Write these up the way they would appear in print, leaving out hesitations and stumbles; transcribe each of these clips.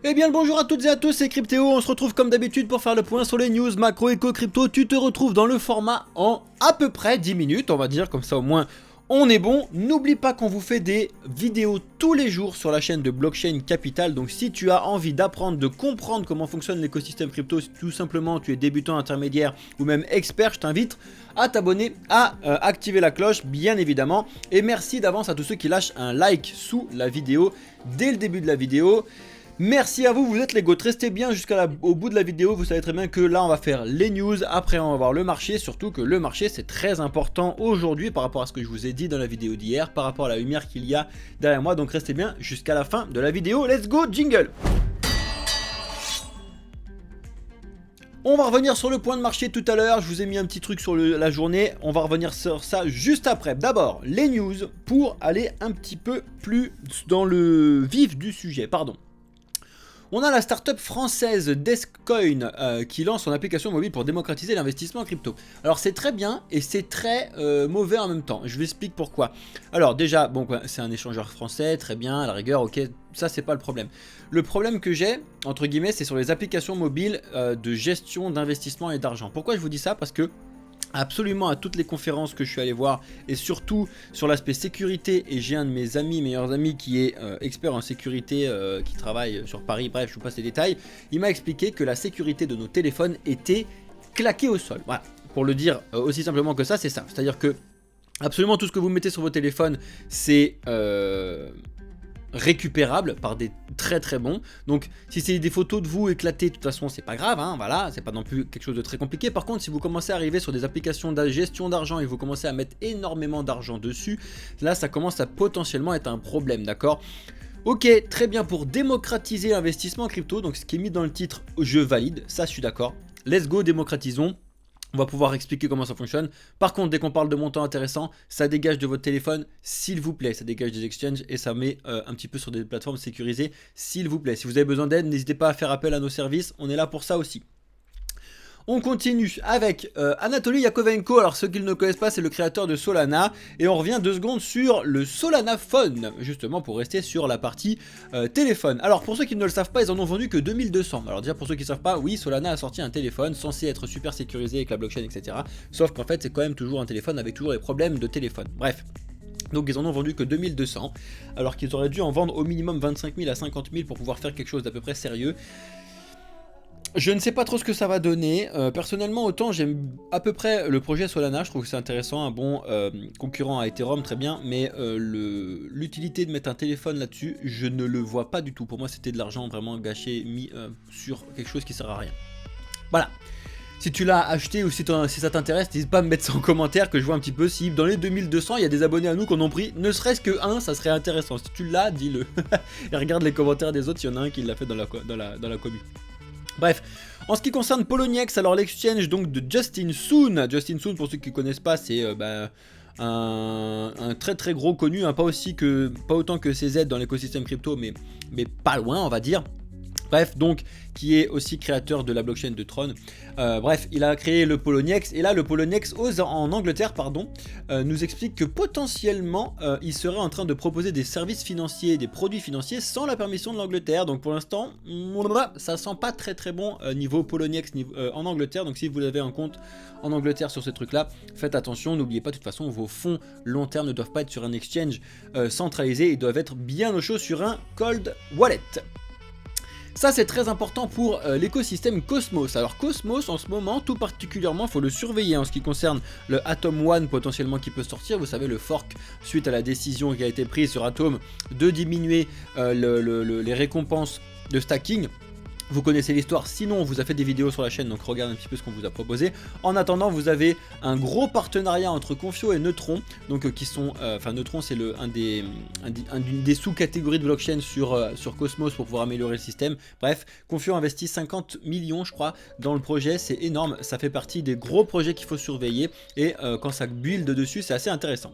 Eh bien le bonjour à toutes et à tous, c'est Cryptéo, on se retrouve comme d'habitude pour faire le point sur les news macro, éco, crypto. Tu te retrouves dans le format en à peu près 10 minutes, on va dire, comme ça au moins on est bon. N'oublie pas qu'on vous fait des vidéos tous les jours sur la chaîne de Blockchain Capital, donc si tu as envie d'apprendre, de comprendre comment fonctionne l'écosystème crypto, si tout simplement tu es débutant, intermédiaire ou même expert, je t'invite à t'abonner, à activer la cloche bien évidemment. Et merci d'avance à tous ceux qui lâchent un like sous la vidéo dès le début de la vidéo. Merci à vous, vous êtes les goats, restez bien jusqu'au bout de la vidéo, vous savez très bien que là on va faire les news, après on va voir le marché, surtout que le marché c'est très important aujourd'hui par rapport à ce que je vous ai dit dans la vidéo d'hier, par rapport à la lumière qu'il y a derrière moi, donc restez bien jusqu'à la fin de la vidéo, let's go, jingle. On va revenir sur le point de marché tout à l'heure, je vous ai mis un petit truc sur la journée, on va revenir sur ça juste après. D'abord, les news pour aller un petit peu plus dans le vif du sujet, pardon. On a la startup française Deskcoin qui lance son application mobile pour démocratiser l'investissement en crypto. Alors c'est très bien et c'est très mauvais en même temps. Je vous explique pourquoi. Alors déjà, bon, c'est un échangeur français, très bien, à la rigueur, ok, ça c'est pas le problème. Le problème que j'ai, entre guillemets, c'est sur les applications mobiles de gestion d'investissement et d'argent. Pourquoi je vous dis ça? Parce que absolument à toutes les conférences que je suis allé voir et surtout sur l'aspect sécurité, et j'ai un de mes meilleurs amis qui est expert en sécurité, qui travaille sur Paris, bref je vous passe les détails, il m'a expliqué que la sécurité de nos téléphones était claquée au sol. Voilà, pour le dire aussi simplement que ça, c'est ça, c'est à dire que absolument tout ce que vous mettez sur vos téléphones c'est récupérable par des très bons. Donc si c'est des photos de vous éclatées, de toute façon c'est pas grave, hein, voilà, c'est pas non plus quelque chose de très compliqué. Par contre, si vous commencez à arriver sur des applications de gestion d'argent et vous commencez à mettre énormément d'argent dessus, là ça commence à potentiellement être un problème, d'accord? Ok, très bien, pour démocratiser l'investissement en crypto, donc ce qui est mis dans le titre, je valide, ça je suis d'accord. Let's go, démocratisons. On va pouvoir expliquer comment ça fonctionne. Par contre, dès qu'on parle de montants intéressants, ça dégage de votre téléphone, s'il vous plaît. Ça dégage des exchanges et ça met un petit peu sur des plateformes sécurisées, s'il vous plaît. Si vous avez besoin d'aide, n'hésitez pas à faire appel à nos services. On est là pour ça aussi. On continue avec Anatoly Yakovenko. Alors ceux qui ne le connaissent pas, c'est le créateur de Solana. Et on revient 2 secondes sur le Solana Phone, justement pour rester sur la partie téléphone. Alors pour ceux qui ne le savent pas, ils en ont vendu que 2200. Alors déjà pour ceux qui ne savent pas, oui, Solana a sorti un téléphone censé être super sécurisé avec la blockchain, etc. Sauf qu'en fait c'est quand même toujours un téléphone avec toujours les problèmes de téléphone. Bref. Donc ils en ont vendu que 2200, alors qu'ils auraient dû en vendre au minimum 25 000 à 50 000 pour pouvoir faire quelque chose d'à peu près sérieux. Je ne sais pas trop ce que ça va donner. Personnellement, autant j'aime à peu près le projet Solana, je trouve que c'est intéressant, un bon concurrent à Ethereum, très bien, mais l'utilité de mettre un téléphone là-dessus, je ne le vois pas du tout. Pour moi, c'était de l'argent vraiment gâché, mis sur quelque chose qui sert à rien. Voilà. Si tu l'as acheté ou si ça t'intéresse, n'hésite pas à me mettre ça en commentaire, que je vois un petit peu si dans les 2200 il y a des abonnés à nous qu'on en pris, ne serait-ce que un, ça serait intéressant. Si tu l'as, dis-le. Et regarde les commentaires des autres, s'il y en a un qui l'a fait dans la commu. Bref, en ce qui concerne Poloniex, alors l'exchange donc de Justin Sun. Justin Sun, pour ceux qui ne connaissent pas, c'est un très gros connu, hein, pas autant que CZ dans l'écosystème crypto, mais pas loin on va dire. Bref, donc, qui est aussi créateur de la blockchain de Tron. Bref, il a créé le Poloniex. Et là, le Poloniex en Angleterre, nous explique que potentiellement, il serait en train de proposer des services financiers, des produits financiers sans la permission de l'Angleterre. Donc pour l'instant, ça sent pas très bon niveau Poloniex en Angleterre. Donc si vous avez un compte en Angleterre sur ces trucs-là, faites attention. N'oubliez pas, de toute façon, vos fonds long terme ne doivent pas être sur un exchange centralisé. Ils doivent être bien au chaud sur un cold wallet. Ça c'est très important pour l'écosystème Cosmos. Alors Cosmos en ce moment tout particulièrement, il faut le surveiller en ce qui concerne le Atom One potentiellement qui peut sortir. Vous savez, le fork suite à la décision qui a été prise sur Atom de diminuer les récompenses de stacking. Vous connaissez l'histoire, sinon on vous a fait des vidéos sur la chaîne, donc regardez un petit peu ce qu'on vous a proposé. En attendant, vous avez un gros partenariat entre Confio et Neutron, donc qui sont, Neutron c'est un des sous-catégories de blockchain sur Cosmos pour pouvoir améliorer le système. Bref, Confio investit 50 millions je crois dans le projet, c'est énorme, ça fait partie des gros projets qu'il faut surveiller, et quand ça build dessus c'est assez intéressant.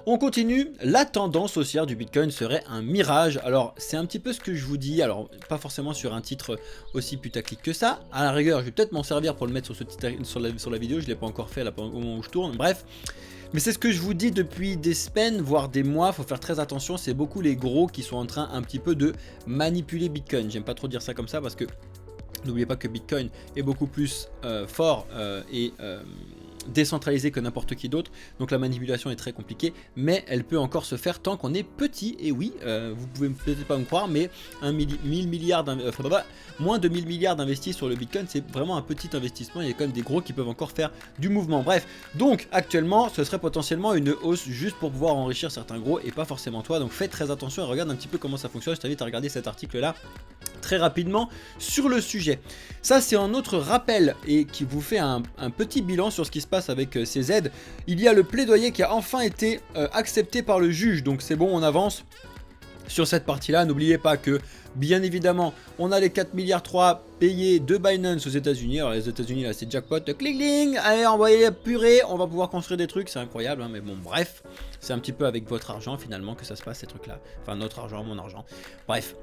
On continue, la tendance haussière du Bitcoin serait un mirage. Alors c'est un petit peu ce que je vous dis, alors pas forcément sur un titre aussi putaclic que ça. À la rigueur, je vais peut-être m'en servir pour le mettre sur la vidéo, je ne l'ai pas encore fait là, au moment où je tourne, bref. Mais c'est ce que je vous dis depuis des semaines, voire des mois, faut faire très attention, c'est beaucoup les gros qui sont en train un petit peu de manipuler Bitcoin. J'aime pas trop dire ça comme ça parce que n'oubliez pas que Bitcoin est beaucoup plus fort et décentralisé que n'importe qui d'autre, donc la manipulation est très compliquée, mais elle peut encore se faire tant qu'on est petit. Et oui, vous pouvez peut-être pas me croire, mais moins de 1000 milliards d'investis sur le Bitcoin, c'est vraiment un petit investissement. Il y a quand même des gros qui peuvent encore faire du mouvement. Bref, donc actuellement ce serait potentiellement une hausse juste pour pouvoir enrichir certains gros et pas forcément toi, donc faites très attention et regarde un petit peu comment ça fonctionne. Je t'invite à regarder cet article là très rapidement sur le sujet. Ça c'est un autre rappel et qui vous fait un petit bilan sur ce qui se passe avec ces aides. Il y a le plaidoyer qui a enfin été accepté par le juge, donc c'est bon, on avance sur cette partie là. N'oubliez pas que bien évidemment on a les 4 milliards 3 payés de Binance aux États-Unis. Alors les États-Unis là c'est jackpot, cling cling, allez envoyez la purée, on va pouvoir construire des trucs, c'est incroyable hein, mais bon bref, c'est un petit peu avec votre argent finalement que ça se passe ces trucs là, enfin notre argent, mon argent, bref.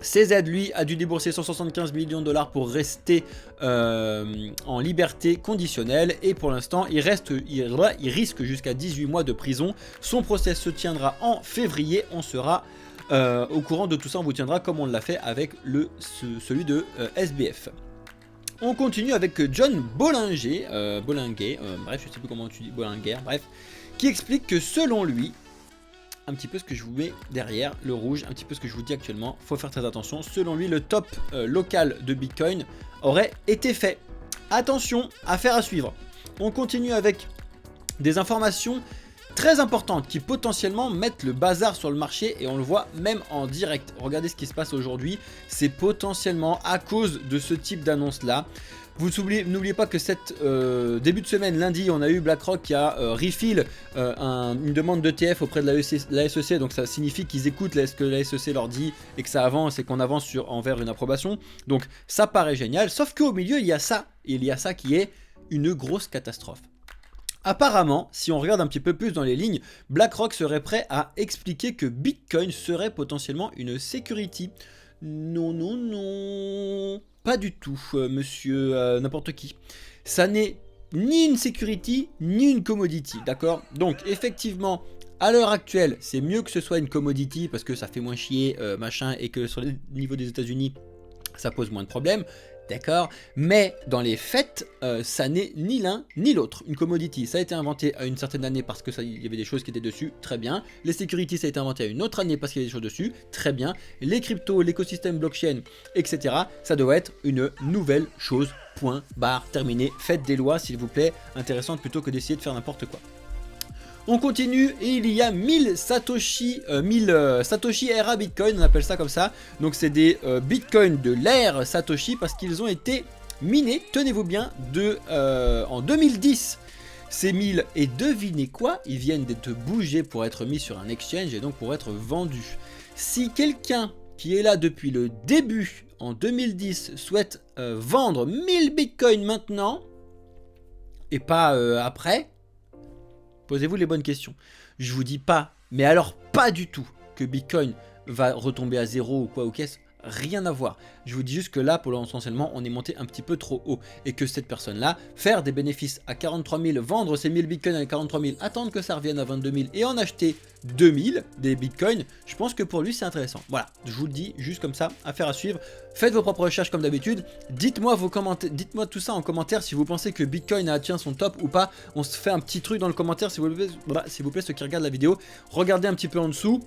CZ lui a dû débourser 175 millions de dollars pour rester en liberté conditionnelle et pour l'instant il risque jusqu'à 18 mois de prison. Son procès se tiendra en février, on sera au courant de tout ça, on vous tiendra comme on l'a fait avec celui de SBF. On continue avec John Bollinger, bref je sais plus comment tu dis, Bollinger, bref, qui explique que selon lui, un petit peu ce que je vous mets derrière, le rouge, un petit peu ce que je vous dis actuellement, faut faire très attention. Selon lui, le top local de Bitcoin aurait été fait. Attention, affaire à suivre. On continue avec des informations très importantes qui potentiellement mettent le bazar sur le marché et on le voit même en direct. Regardez ce qui se passe aujourd'hui, c'est potentiellement à cause de ce type d'annonce là. Vous n'oubliez pas que cette début de semaine, lundi, on a eu BlackRock qui a refill une demande d'ETF auprès de la SEC. Donc ça signifie qu'ils écoutent ce que la SEC leur dit et que ça avance et qu'on avance envers une approbation. Donc ça paraît génial. Sauf qu'au milieu, il y a ça. Et il y a ça qui est une grosse catastrophe. Apparemment, si on regarde un petit peu plus dans les lignes, BlackRock serait prêt à expliquer que Bitcoin serait potentiellement une security. Non, non, non. Pas du tout, monsieur n'importe qui. Ça n'est ni une security, ni une commodity, d'accord? Donc, effectivement, à l'heure actuelle, c'est mieux que ce soit une commodity parce que ça fait moins chier, machin, et que sur le niveau des États-Unis, ça pose moins de problèmes. D'accord, mais dans les faits, ça n'est ni l'un ni l'autre. Une commodity, ça a été inventé à une certaine année parce que il y avait des choses qui étaient dessus, très bien. Les securities, ça a été inventé à une autre année parce qu'il y a des choses dessus, très bien. Les cryptos, l'écosystème blockchain, etc. Ça doit être une nouvelle chose, point, barre, terminé. Faites des lois, s'il vous plaît, intéressantes plutôt que d'essayer de faire n'importe quoi. On continue et il y a 1000 Satoshi era Bitcoin, on appelle ça comme ça. Donc c'est des Bitcoins de l'ère Satoshi parce qu'ils ont été minés, tenez-vous bien, en 2010. Ces 1000, et devinez quoi, ils viennent d'être bougés pour être mis sur un exchange et donc pour être vendus. Si quelqu'un qui est là depuis le début, en 2010, souhaite vendre 1000 Bitcoins maintenant, et pas après, posez-vous les bonnes questions. Je vous dis pas, mais alors pas du tout, que Bitcoin va retomber à zéro ou quoi ou qu'est-ce. Rien à voir. Je vous dis juste que là, pour l'essentiellement, on est monté un petit peu trop haut. Et que cette personne-là, faire des bénéfices à 43 000, vendre ses 1000 bitcoins à 43 000, attendre que ça revienne à 22 000 et en acheter 2000 des bitcoins, je pense que pour lui, c'est intéressant. Voilà, je vous le dis juste comme ça, affaire à suivre. Faites vos propres recherches comme d'habitude. Dites-moi vos commentaires, dites-moi tout ça en commentaire si vous pensez que Bitcoin a atteint son top ou pas. On se fait un petit truc dans le commentaire, s'il vous plaît, s'il vous plaît, ceux qui regardent la vidéo. Regardez un petit peu en dessous.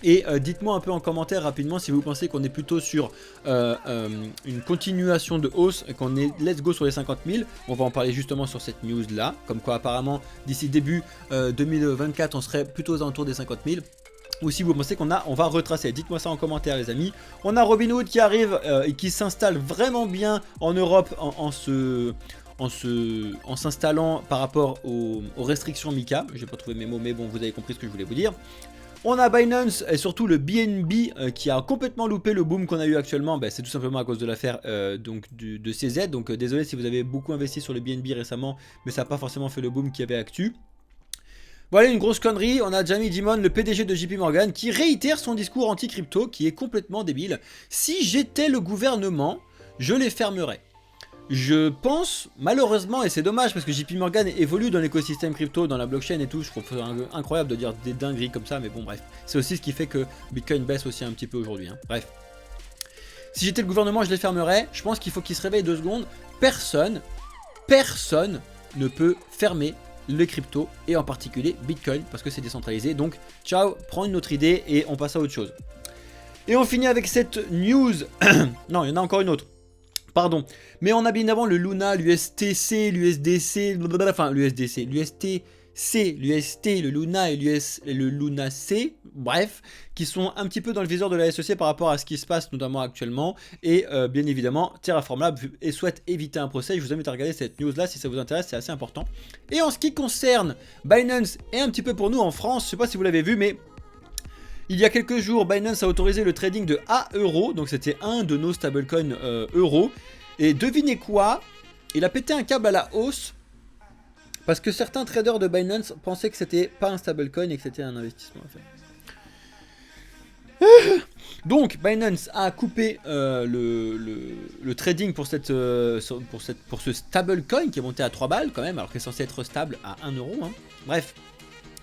Et dites-moi un peu en commentaire rapidement si vous pensez qu'on est plutôt sur une continuation de hausse, qu'on est let's go sur les 50 000. On va en parler justement sur cette news là, comme quoi apparemment d'ici début 2024 on serait plutôt aux alentours des 50 000. Ou si vous pensez qu'on va retracer, dites-moi ça en commentaire les amis. On a Robinhood qui arrive et qui s'installe vraiment bien en Europe en s'installant par rapport aux restrictions MiCA. J'ai pas trouvé mes mots mais bon vous avez compris ce que je voulais vous dire. On a Binance et surtout le BNB qui a complètement loupé le boom qu'on a eu actuellement. C'est tout simplement à cause de l'affaire de CZ. Donc désolé si vous avez beaucoup investi sur le BNB récemment, mais ça n'a pas forcément fait le boom qu'il y avait actu. Voilà une grosse connerie. On a Jamie Dimon, le PDG de JP Morgan, qui réitère son discours anti-crypto qui est complètement débile. Si j'étais le gouvernement, je les fermerais. Je pense, malheureusement, et c'est dommage parce que JP Morgan évolue dans l'écosystème crypto, dans la blockchain et tout, je trouve ça incroyable de dire des dingueries comme ça, mais bon bref. C'est aussi ce qui fait que Bitcoin baisse aussi un petit peu aujourd'hui, hein. Bref. Si j'étais le gouvernement, je les fermerais. Je pense qu'il faut qu'ils se réveillent 2 secondes. Personne ne peut fermer les cryptos et en particulier Bitcoin parce que c'est décentralisé. Donc ciao, prends une autre idée et on passe à autre chose. Et on finit avec cette news. Non, il y en a encore une autre. Pardon. Mais on a bien avant le Luna, l'USTC, l'USDC, enfin l'USDC, l'USTC, l'UST, le Luna et le Luna C, bref, qui sont un petit peu dans le viseur de la SEC par rapport à ce qui se passe notamment actuellement. Et bien évidemment, Terraform Lab et souhaite éviter un procès. Je vous invite à regarder cette news là si ça vous intéresse, c'est assez important. Et en ce qui concerne Binance et un petit peu pour nous en France, je ne sais pas si vous l'avez vu, mais il y a quelques jours, Binance a autorisé le trading de A-Euro, donc c'était un de nos stablecoins euros. Et devinez quoi? Il a pété un câble à la hausse parce que certains traders de Binance pensaient que c'était pas un stablecoin et que c'était un investissement à faire. Donc Binance a coupé le trading pour ce stablecoin qui est monté à 3 balles quand même, alors qu'il est censé être stable à 1 euro. Hein. Bref.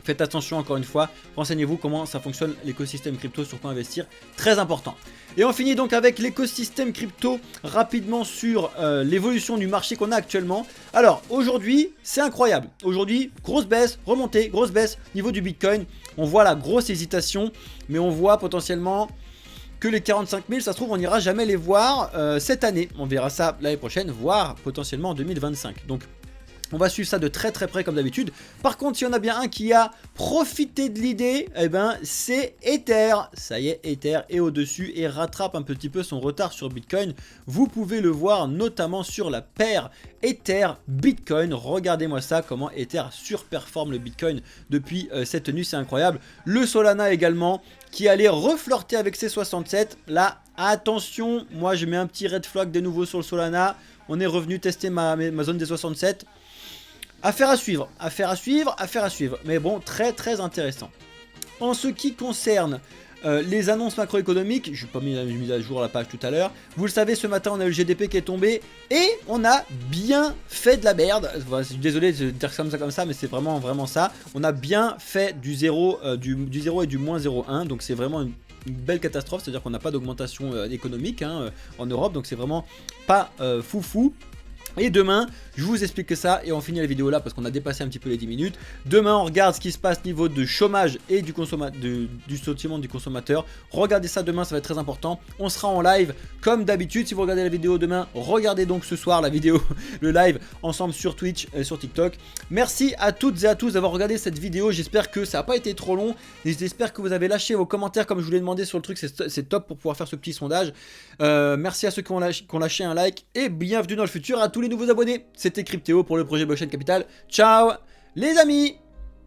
Faites attention encore une fois, renseignez-vous comment ça fonctionne l'écosystème crypto, sur quoi investir, très important. Et on finit donc avec l'écosystème crypto rapidement sur l'évolution du marché qu'on a actuellement. Alors aujourd'hui, c'est incroyable. Aujourd'hui, grosse baisse, remontée, grosse baisse niveau du Bitcoin. On voit la grosse hésitation, mais on voit potentiellement que les 45 000, ça se trouve, on n'ira jamais les voir cette année. On verra ça l'année prochaine, voire potentiellement en 2025. Donc on va suivre ça de très très près comme d'habitude. Par contre, s'il y en a bien un qui a profité de l'idée, eh ben c'est Ether. Ça y est, Ether est au-dessus et rattrape un petit peu son retard sur Bitcoin. Vous pouvez le voir notamment sur la paire Ether-Bitcoin. Regardez-moi ça, comment Ether surperforme le Bitcoin depuis cette nuit, c'est incroyable. Le Solana également, qui allait reflirter avec ses 67. Là, attention, moi je mets un petit red flag de nouveau sur le Solana. On est revenu tester ma zone des 67. Affaire à suivre, affaire à suivre, affaire à suivre. Mais bon, très très intéressant. En ce qui concerne les annonces macroéconomiques, je n'ai pas mis à jour la page tout à l'heure. Vous le savez, ce matin, on a eu le GDP qui est tombé et on a bien fait de la merde. Voilà, je suis désolé de dire comme ça, mais c'est vraiment vraiment ça. On a bien fait du 0, du 0 et du moins 0,1. Donc c'est vraiment une belle catastrophe. C'est-à-dire qu'on n'a pas d'augmentation économique en Europe. Donc c'est vraiment pas foufou. Et demain, je vous explique ça et on finit la vidéo là parce qu'on a dépassé un petit peu les 10 minutes. Demain, on regarde ce qui se passe niveau de chômage et du sentiment du consommateur. Regardez ça demain, ça va être très important. On sera en live comme d'habitude. Si vous regardez la vidéo demain, regardez donc ce soir la vidéo, le live ensemble sur Twitch et sur TikTok. Merci à toutes et à tous d'avoir regardé cette vidéo. J'espère que ça n'a pas été trop long. Et j'espère que vous avez lâché vos commentaires comme je vous l'ai demandé sur le truc. C'est top pour pouvoir faire ce petit sondage. Merci à ceux qui ont lâché un like et bienvenue dans le futur à tous les nouveaux abonnés. C'était Cryptéo pour le projet Blockchain Capital. Ciao les amis!